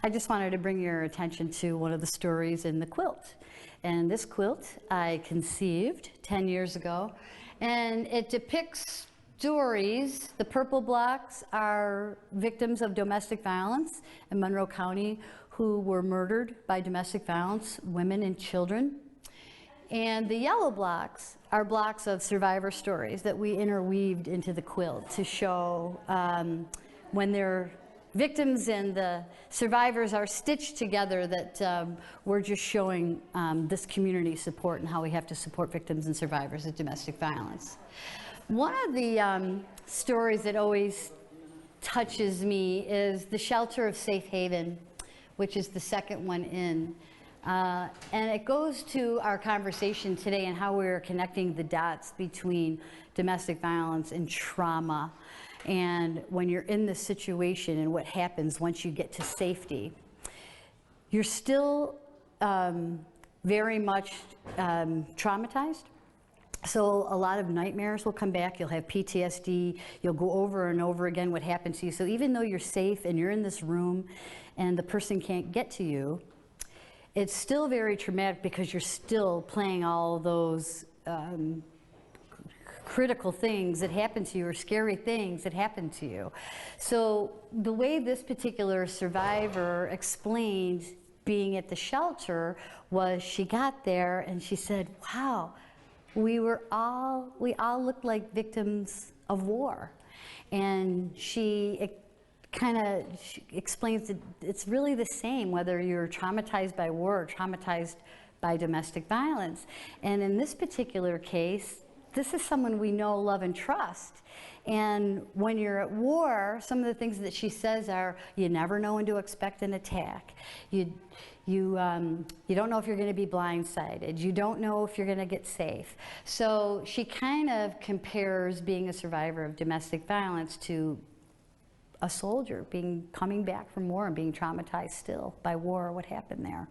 I just wanted to bring your attention to one of the stories in the quilt. And this quilt I conceived 10 years ago, and it depicts stories. The purple blocks are victims of domestic violence in Monroe County who were murdered by domestic violence, women and children. And the yellow blocks are blocks of survivor stories that we interweaved into the quilt to show when they're victims and the survivors are stitched together, that we're just showing this community support and how we have to support victims and survivors of domestic violence. One of the stories that always touches me is the Shelter of Safe Haven, which is the second one in. And it goes to our conversation today and how we're connecting the dots between domestic violence and trauma. And when you're in this situation and what happens once you get to safety, you're still very much traumatized. So a lot of nightmares will come back. You'll have PTSD. You'll go over and over again what happened to you. So even though you're safe and you're in this room and the person can't get to you, it's still very traumatic because you're still playing all those critical things that happen to you, or scary things that happen to you. So the way this particular survivor explained being at the shelter was she got there and she said, wow, we all looked like victims of war. And she explains that it's really the same whether you're traumatized by war or traumatized by domestic violence. And in this particular case, this is someone we know, love, and trust. And when you're at war, some of the things that she says are, you never know when to expect an attack. You don't know if you're going to be blindsided. You don't know if you're going to get safe. So she kind of compares being a survivor of domestic violence to a soldier coming back from war and being traumatized still by war or what happened there.